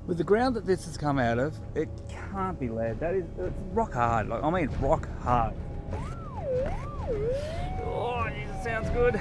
With the ground that this has come out of, it can't be lead. It's rock hard. Like, I mean, rock hard. Oh, geez, it sounds good.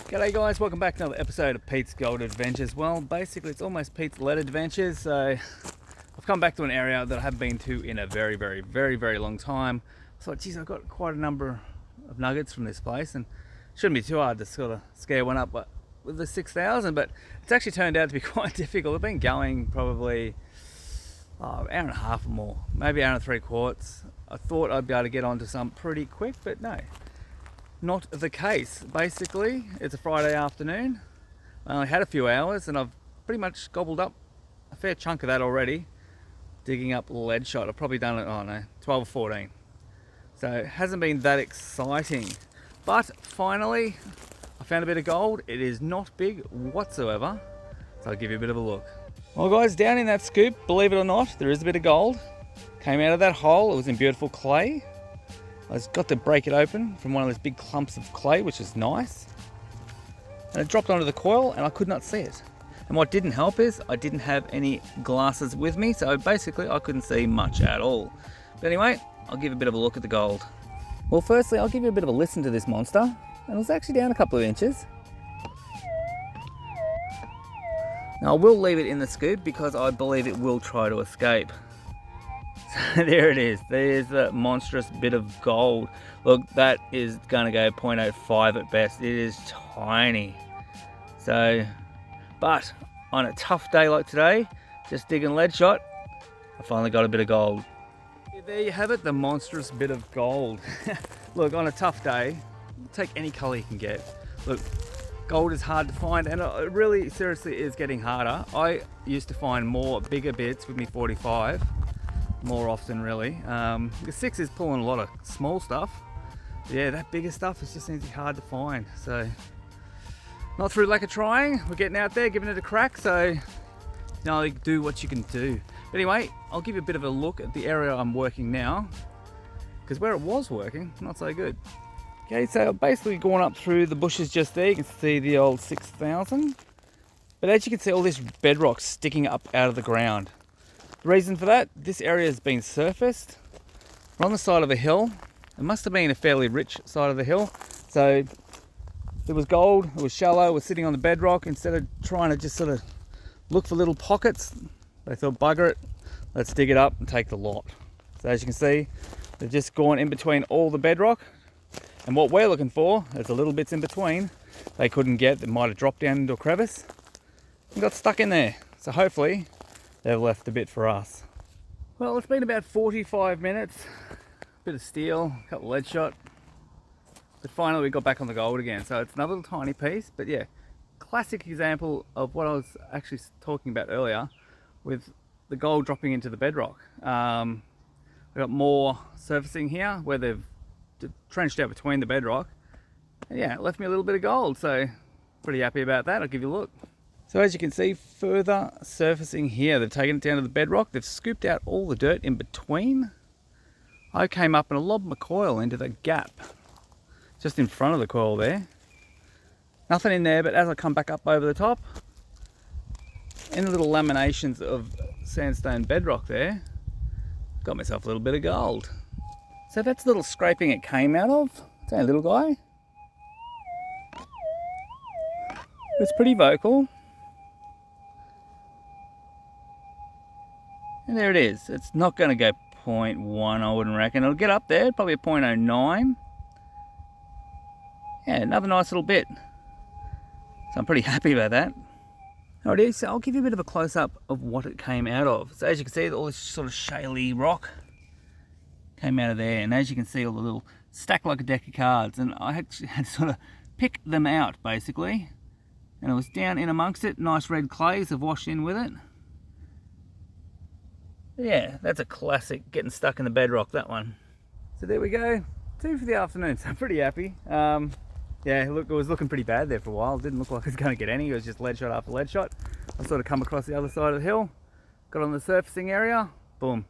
G'day guys, welcome back to another episode of Pete's Gold Adventures. Well, basically it's almost Pete's Lead Adventures. So I've come back to an area that I haven't been to in a very long time. So geez, I've got quite a number of nuggets from this place, and it shouldn't be too hard to sort of scare one up with the 6,000, but it's actually turned out to be quite difficult. I've been going probably an hour and a half or more, maybe an hour and 3/4. I thought I'd be able to get onto some pretty quick, but no. Not the case. Basically, it's a Friday afternoon. I only had a few hours and I've pretty much gobbled up a fair chunk of that already, digging up lead shot. I've probably done it, 12 or 14. So it hasn't been that exciting. But finally, I found a bit of gold. It is not big whatsoever. So I'll give you a bit of a look. Well guys, down in that scoop, believe it or not, there is a bit of gold. Came out of that hole. It was in beautiful clay. I just got to break it open from one of those big clumps of clay, which is nice. And it dropped onto the coil and I could not see it. And what didn't help is I didn't have any glasses with me, so basically I couldn't see much at all. But anyway, I'll give a bit of a look at the gold. Well, firstly, I'll give you a bit of a listen to this monster. And it was actually down a couple of inches. Now I will leave it in the scoop because I believe it will try to escape. So there it is. There's a monstrous bit of gold. Look, that is going to go 0.05 at best. It is tiny. So, but on a tough day like today, just digging lead shot, I finally got a bit of gold. There you have it, the monstrous bit of gold. Look, on a tough day, take any colour you can get. Look, gold is hard to find, and it really seriously is getting harder. I used to find more bigger bits with me 45. More often really. The 6 is pulling a lot of small stuff. Yeah, that bigger stuff is just seems hard to find. So not through lack of trying, we're getting out there, giving it a crack, so do what you can do. But anyway, I'll give you a bit of a look at the area I'm working now, because where it was working, not so good. Okay, so I've basically gone up through the bushes just there. You can see the old 6,000, but as you can see, all this bedrock sticking up out of the ground. The reason for that, this area has been surfaced. We're on the side of a hill. It must have been a fairly rich side of the hill. So there was gold, it was shallow, we're sitting on the bedrock. Instead of trying to just sort of look for little pockets, they thought, bugger it, let's dig it up and take the lot. So as you can see, they've just gone in between all the bedrock. And what we're looking for is the little bits in between they couldn't get, that might have dropped down into a crevice and got stuck in there. So hopefully, they've left a bit for us. Well, it's been about 45 minutes. Bit of steel, a couple of lead shot. But finally we got back on the gold again. So it's another little tiny piece, but yeah, classic example of what I was actually talking about earlier with the gold dropping into the bedrock. We've got more surfacing here where they've trenched out between the bedrock. And yeah, it left me a little bit of gold, so pretty happy about that. I'll give you a look. So as you can see, further surfacing here, they've taken it down to the bedrock, they've scooped out all the dirt in between. I came up and lobbed my coil into the gap, just in front of the coil there. Nothing in there, but as I come back up over the top, in the little laminations of sandstone bedrock there, got myself a little bit of gold. So that's the little scraping it came out of. It's only a little guy. It's pretty vocal. And there it is. It's not going to go 0.1, I wouldn't reckon. It'll get up there, probably a 0.09. Yeah, another nice little bit. So I'm pretty happy about that. Alrighty, so I'll give you a bit of a close-up of what it came out of. So as you can see, all this sort of shaly rock came out of there. And as you can see, all the little stacked like a deck of cards. And I actually had to sort of pick them out, basically. And it was down in amongst it. Nice red clays have washed in with it. Yeah, that's a classic, getting stuck in the bedrock, that one. So there we go, 2 for the afternoon, so I'm pretty happy. Yeah, look, it was looking pretty bad there for a while. It didn't look like it was going to get any. It was just lead shot after lead shot. I sort of come across the other side of the hill, got on the surfacing area, boom.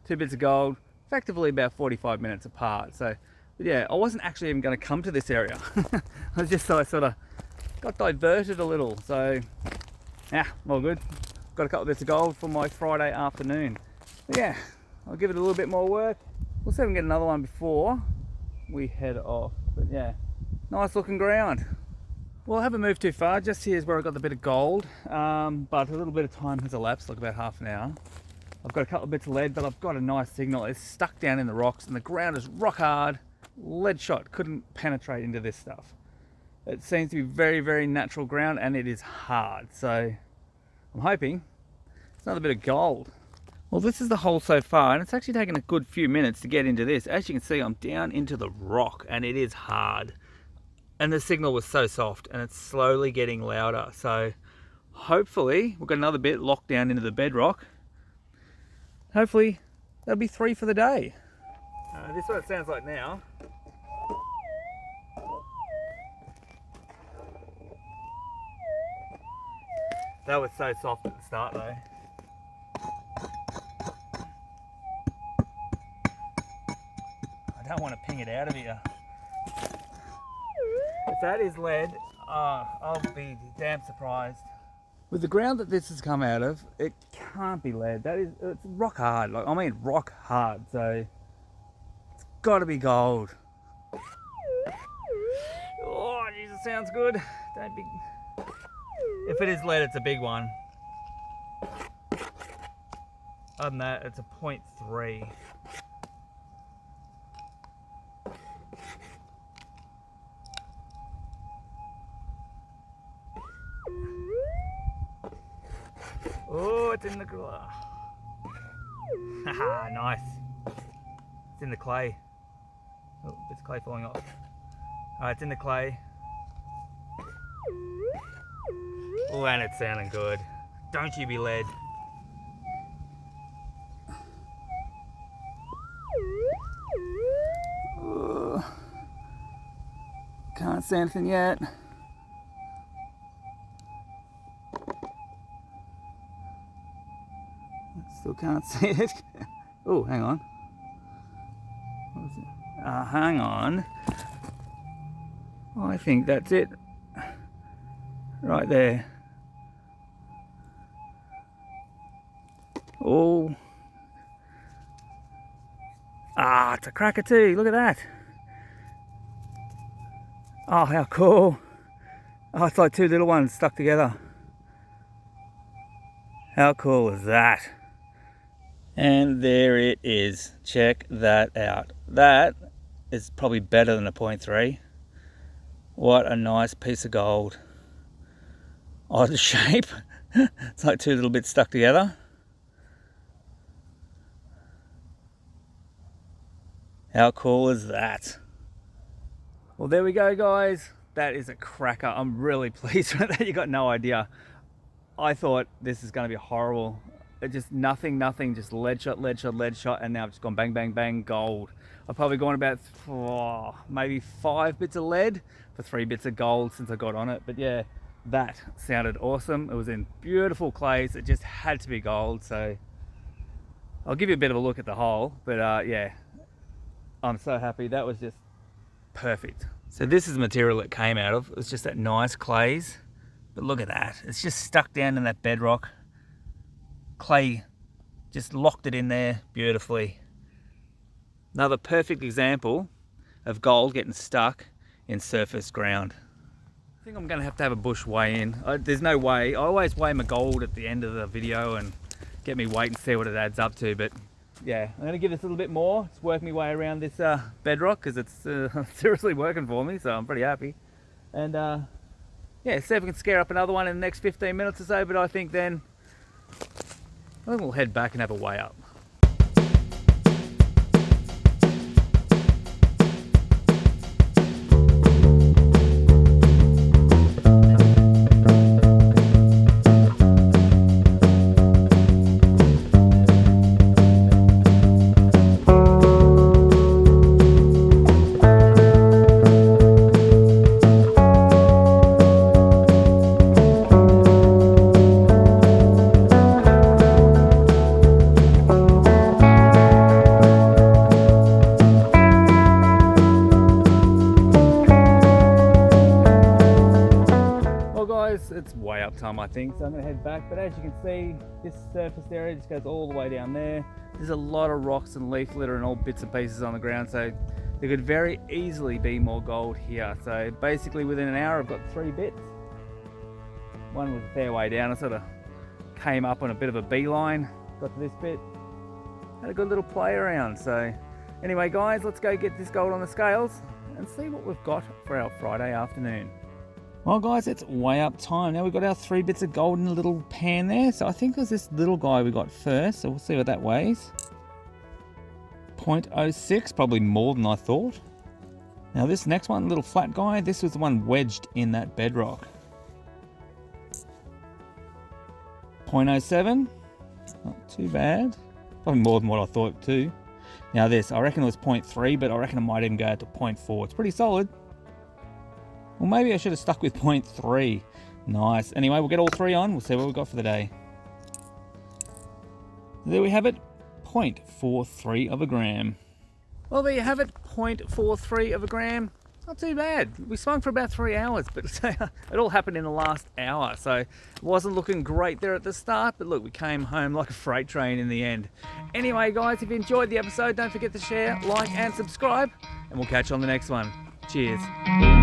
2 bits of gold, effectively about 45 minutes apart. So, but yeah, I wasn't actually even going to come to this area. I was just I sort of got diverted a little. So, yeah, all good. Got a couple of bits of gold for my Friday afternoon. But yeah, I'll give it a little bit more work. We'll see if we can get another one before we head off. But yeah, nice looking ground. Well, I haven't moved too far. Just here's where I got the bit of gold, but a little bit of time has elapsed, like about half an hour. I've got a couple of bits of lead, but I've got a nice signal. It's stuck down in the rocks and the ground is rock hard. Lead shot couldn't penetrate into this stuff. It seems to be very, very natural ground and it is hard. So I'm hoping it's another bit of gold. Well, this is the hole so far, and it's actually taken a good few minutes to get into this. As you can see, I'm down into the rock and it is hard. And the signal was so soft and it's slowly getting louder. So hopefully we've got another bit locked down into the bedrock. Hopefully that'll be 3 for the day. This is what it sounds like now. That was so soft at the start though. I don't want to ping it out of here. If that is lead, I'll be damn surprised. With the ground that this has come out of, it can't be lead. It's rock hard. Like, I mean rock hard. So it's got to be gold. Oh, jeez, it sounds good. Don't be. If it is lead, it's a big one. Other than that, it's a 0.3. Oh, it's in the clay. Haha, nice. It's in the clay. Oh, bits of clay falling off. Alright, it's in the clay. Oh, and it's sounding good. Don't you be lead. Oh, can't see anything yet. Still can't see it. Oh, hang on. What was it? Hang on. I think that's it. Right there. Oh. It's a cracker too. Look at that. Oh, how cool. Oh, it's like 2 little ones stuck together. How cool is that? And there it is. Check that out. That is probably better than a 0.3. What a nice piece of gold. Odd shape. It's like 2 little bits stuck together. How cool is that? Well, there we go, guys. That is a cracker. I'm really pleased with that. You got no idea. I thought this is going to be horrible. It just nothing, just lead shot, and now I've just gone bang, bang, bang, gold. I've probably gone about maybe 5 bits of lead for 3 bits of gold since I got on it. But yeah, that sounded awesome. It was in beautiful clays. It just had to be gold. So I'll give you a bit of a look at the hole. But yeah, I'm so happy. That was just perfect. So this is the material it came out of. It's just that nice clays. But look at that. It's just stuck down in that bedrock. Clay just locked it in there beautifully. Another perfect example of gold getting stuck in surface ground. I think I'm going to have a bush weigh in. There's no way. I always weigh my gold at the end of the video and get me weight and see what it adds up to. But yeah, I'm going to give this a little bit more. Just work my way around this bedrock because it's seriously working for me. So I'm pretty happy. And yeah, see if we can scare up another one in the next 15 minutes or so. But I think we'll head back and have a weigh up. some, I think. So I'm going to head back. But as you can see, this surface area just goes all the way down there. There's a lot of rocks and leaf litter and all bits and pieces on the ground. So there could very easily be more gold here. So basically within an hour, I've got 3 bits. One was a fair way down. I sort of came up on a bit of a beeline, got to this bit, had a good little play around. So anyway, guys, let's go get this gold on the scales and see what we've got for our Friday afternoon. Well, guys, it's way up time. Now we've got our 3 bits of gold in a little pan there. So I think it was this little guy we got first. So we'll see what that weighs. 0.06, probably more than I thought. Now this next one, little flat guy, this was the one wedged in that bedrock. 0.07, not too bad. Probably more than what I thought too. Now this, I reckon it was 0.3, but I reckon it might even go out to 0.4. It's pretty solid. Well, maybe I should have stuck with 0.3. Nice. Anyway, we'll get all 3 on. We'll see what we've got for the day. There we have it. 0.43 of a gram. Well, there you have it. 0.43 of a gram. Not too bad. We swung for about 3 hours, but it all happened in the last hour. So it wasn't looking great there at the start, but look, we came home like a freight train in the end. Anyway, guys, if you enjoyed the episode, don't forget to share, like, and subscribe, and we'll catch you on the next one. Cheers.